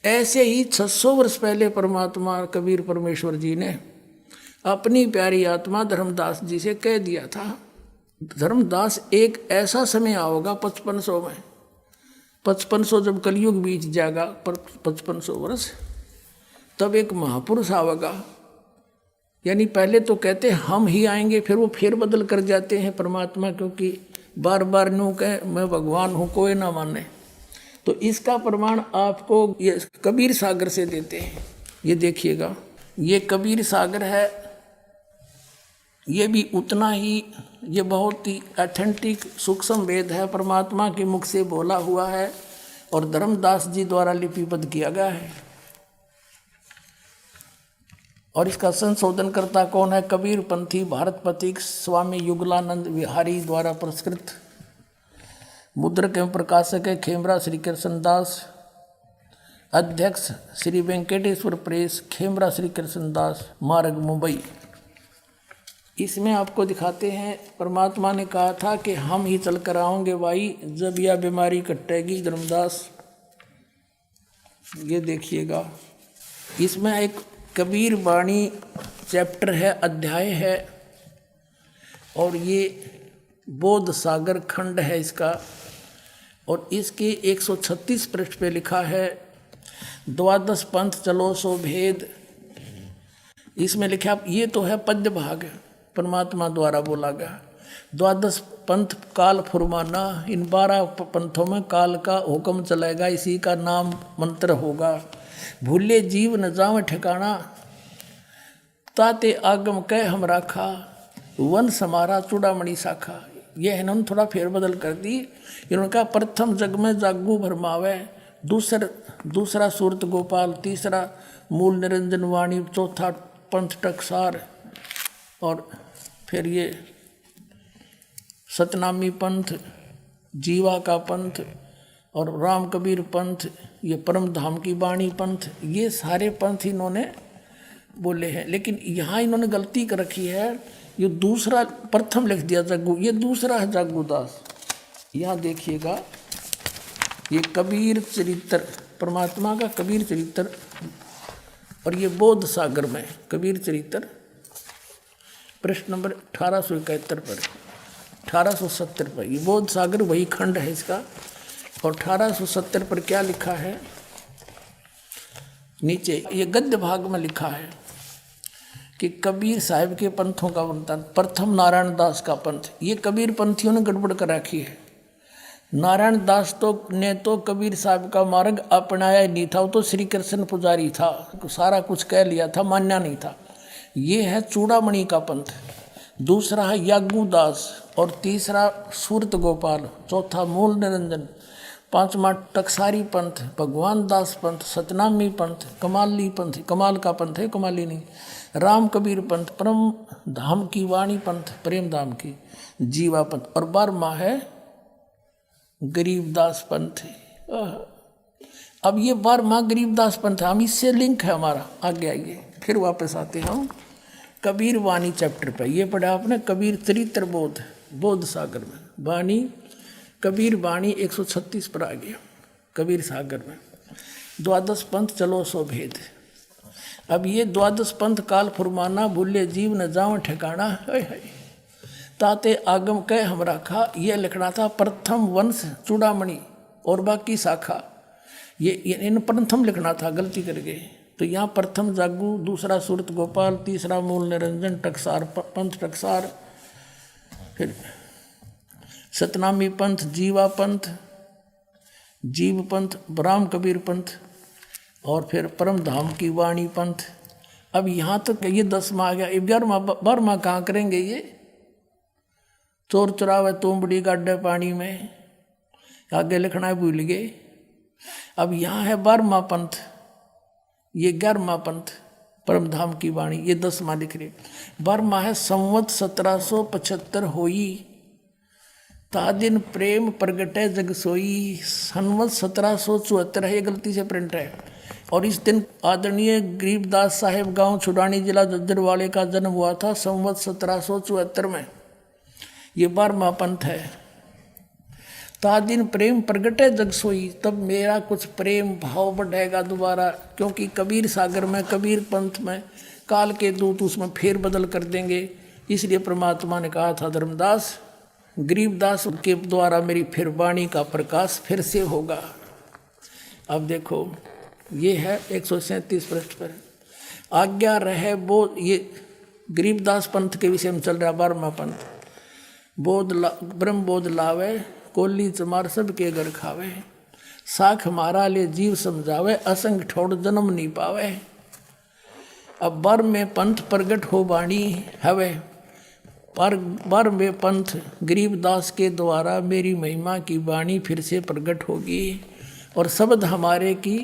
ऐसे ही 600 वर्ष पहले परमात्मा कबीर परमेश्वर जी ने अपनी प्यारी आत्मा धर्मदास जी से कह दिया था, धर्मदास एक ऐसा समय आओगा 5500 में, 5500 जब कलयुग बीत जाएगा, 5500 वर्ष, तब एक महापुरुष आवेगा। यानी पहले तो कहते हम ही आएंगे, फिर वो फेर बदल कर जाते हैं परमात्मा, क्योंकि बार बार न्यू कहे मैं भगवान हूँ कोई ना माने। तो इसका प्रमाण आपको ये कबीर सागर से देते हैं। ये देखिएगा, ये कबीर सागर है, ये भी उतना ही, ये बहुत ही ऑथेंटिक सूक्ष्म वेद है, परमात्मा के मुख से बोला हुआ है और धर्मदास जी द्वारा लिपिबद्ध किया गया है। और इसका संशोधनकर्ता कौन है? कबीर पंथी भारत पथिक स्वामी युगलानंद विहारी द्वारा पुरस्कृत। मुद्रक एवं प्रकाशक है खेमरा श्री कृष्ण दास। अध्यक्ष श्री वेंकटेश्वर प्रेस, खेमरा श्री कृष्ण दास, मार्ग मुंबई। इसमें आपको दिखाते हैं परमात्मा ने कहा था कि हम ही चल कर आओगे भाई जब यह बीमारी कटेगी धर्मदास। ये देखिएगा, इसमें एक कबीर वाणी चैप्टर है, अध्याय है, और ये बोध सागर खंड है इसका। और इसके 136 पृष्ठ पे लिखा है द्वादश पंथ चलो सो भेद। इसमें लिखा, ये तो है पद्य भाग, परमात्मा द्वारा बोला गया। द्वादश पंथ काल फुरमाना, इन 12 पंथों में काल का हुक्म चलेगा, इसी का नाम मंत्र होगा। भूले जीव न जाव ठिकाना, ताते आगम कह हम राखा, वन समारा चूड़ामणि शाखा। यह इन्होंने थोड़ा फेरबदल कर दी। इन्होंने कहा प्रथम जग में जागू भरमावे, दूसरा सूरत गोपाल, तीसरा मूल निरंजन वाणी, चौथा पंथ टकसार, और फिर ये सतनामी पंथ, जीवा का पंथ, और राम कबीर पंथ, ये परम धाम की वाणी पंथ। ये सारे पंथ इन्होंने बोले हैं। लेकिन यहाँ इन्होंने गलती कर रखी है, ये दूसरा प्रथम लिख दिया जागू, ये दूसरा है जागूदास। यहाँ देखिएगा, ये कबीर चरित्र, परमात्मा का कबीर चरित्र, और ये बोध सागर में कबीर चरित्र, प्रश्न नंबर 1871 पर, 1870 पर। ये बोध सागर वही खंड है इसका। और 1870 पर क्या लिखा है नीचे, ये गद्य भाग में लिखा है कि कबीर साहिब के पंथों का वर्णन। प्रथम नारायण दास का पंथ, ये कबीर पंथियों ने गड़बड़ कर रखी है। नारायण दास ने तो कबीर साहब का मार्ग अपनाया ही नहीं था, वो तो श्री कृष्ण पुजारी था, सारा कुछ कह लिया था, मान्या नहीं था। ये है चूड़ामणि का पंथ, दूसरा है यागूदास, और तीसरा सूरत गोपाल, चौथा मूल निरंजन, पांचवा टकसारी पंथ, भगवान दास पंथ, सतनामी पंथ, कमाली पंथ, कमाल का पंथ है, कमाली नहीं, राम कबीर पंथ, परम धाम की वाणी पंथ, प्रेम धाम की, जीवा पंथ, और 12वां है गरीबदास पंथ। अब ये 12वां गरीबदास पंथ, हम इससे लिंक है हमारा। आगे आइए, फिर वापस आते हैं हम कबीर वाणी चैप्टर पर। ये पढ़ा आपने कबीर चरित्र बोध, बोध सागर में वाणी, कबीर वाणी 136 पर आ गया कबीर सागर में। द्वादश पंथ चलो सो भेद। अब ये द्वादश पंथ काल फुरमाना, भूले जीव न जाओ ठिकाना, ताते आगम कह हम राखा। ये लिखना था प्रथम वंश चूड़ामणि और बाकी शाखा, ये इन प्रथम लिखना था, गलती कर गए। तो यहाँ प्रथम जागू, दूसरा सूरत गोपाल, तीसरा मूल निरंजन, टकसार पंथ टकसार, फिर सतनामी पंथ, जीवा पंथ, जीव पंथ, राम कबीर पंथ, और फिर परम धाम की वाणी पंथ। अब यहाँ तक ये 10वां आ गया। 11वां कहाँ करेंगे? ये चोर चुरावे तोमबड़ी गाड्डे पानी में, आगे लिखना है, भूल गए। अब यहाँ है 12वां पंथ, ये 11वां पंथ परम धाम की वाणी, ये 10वां लिख रहे। 12वां है संवत 1775 होई, तादिन प्रेम प्रगटे जग सोई। संवत 1774 है, ये गलती से प्रिंट है। और इस दिन आदरणीय गरीबदास साहेब गांव छुड़ानी जिला जज्जरवाले का जन्म हुआ था, संवत 1774 में। ये 12वां पंथ है। तादिन प्रेम प्रगटे जग सोई, तब मेरा कुछ प्रेम भाव बढ़ेगा दोबारा, क्योंकि कबीर सागर में, कबीर पंथ में काल के दूत उसमें फेर बदल कर देंगे। इसलिए परमात्मा ने कहा था धर्मदास, गरीबदास के द्वारा मेरी फिर वाणी का प्रकाश फिर से होगा। अब देखो ये है 137 पृष्ठ पर, आज्ञा रहे वो, ये गरीबदास पंथ के विषय में चल रहा 12वां पंथ। ब्रह्म बोध लावे, कोली चमार सब के घर खावे, साख मारा ले जीव समझावे, असंग ठोड़ जन्म नहीं पावे। अब बर में पंथ प्रगट हो वाणी हवे, पर बर में पंथ गरीबदास के द्वारा मेरी महिमा की वाणी फिर से प्रगट होगी, और शब्द हमारे की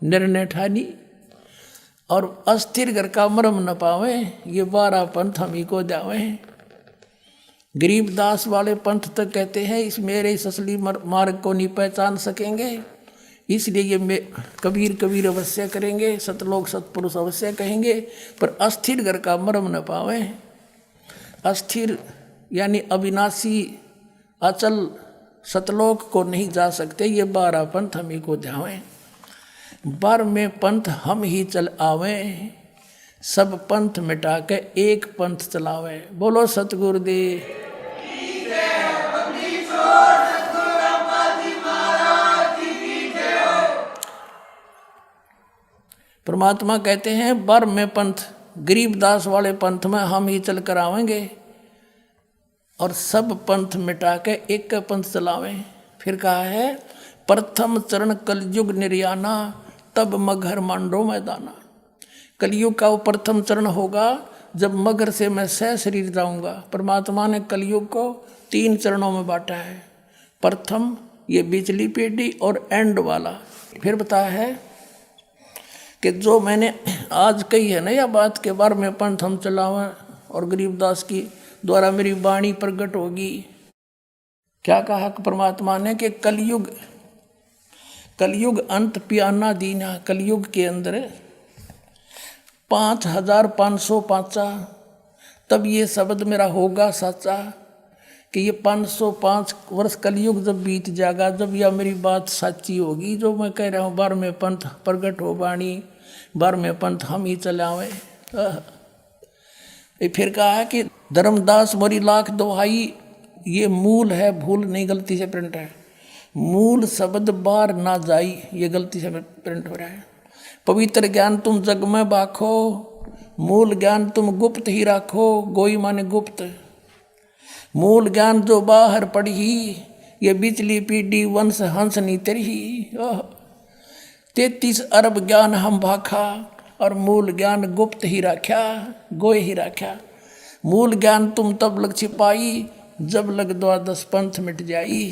निर्णय ठानी, और अस्थिर घर का मरम न पावे, ये 12 पंथ हम ही को जावे। गरीबदास वाले पंथ तक कहते हैं इस मेरे इस असली मार्ग को नहीं पहचान सकेंगे, इसलिए ये कबीर कबीर अवश्य करेंगे, सतलोक सतपुरुष अवश्य कहेंगे, पर अस्थिर घर का मरम न पावे। अस्थिर यानी अविनाशी अचल सतलोक को नहीं जा सकते, ये 12 पंथ हम ही को जावें। 12वें पंथ हम ही चल आवे, सब पंथ मिटा के एक पंथ चलावे। बोलो सतगुरुदेव। परमात्मा कहते हैं 12वें पंथ गरीबदास वाले पंथ में हम ही चल कर आवेंगे, और सब पंथ मिटा के एक का पंथ चलावें। फिर कहा है प्रथम चरण कलयुग निर्याना, तब मगर मांडो मैदाना। कलयुग का वो प्रथम चरण होगा जब मगर से मैं सह शरीर जाऊंगा। परमात्मा ने कलयुग को 3 चरणों में बांटा है, प्रथम ये बिचली पीढ़ी और एंड वाला। फिर बताया है कि जो मैंने आज कही है ना यह बात के 12वें पंथ हम चलावें और गरीबदास की द्वारा मेरी वाणी प्रकट होगी। क्या कहा परमात्मा ने कि कलयुग अंत पियाना दीना, कलयुग के अंदर 5505 तब ये शब्द मेरा होगा सच्चा, कि ये 505 वर्ष कलयुग जब बीत जाएगा, जब यह मेरी बात सच्ची होगी जो मैं कह रहा हूँ 12वें पंथ प्रकट हो वाणी, 12वें पंथ हम ही चलावे। फिर कहा है कि धर्मदास मोरी लाख दोहाई, ये मूल है, भूल नहीं, गलती से प्रिंट है। मूल शब्द बार ना जाई, ये गलती से प्रिंट हो रहा है। पवित्र ज्ञान तुम जग में बाखो, मूल ज्ञान तुम गुप्त ही राखो, गोई माने गुप्त। मूल ज्ञान जो बाहर पढ़ी, ये बिचली पीढ़ी वंश हंस नी तरही। 33 अरब ज्ञान हम भाखा, और मूल ज्ञान गुप्त ही राख्या, गोय ही राख्या। मूल ज्ञान तुम तब लग छिपाई, जब लग 12 पंथ मिट जाई।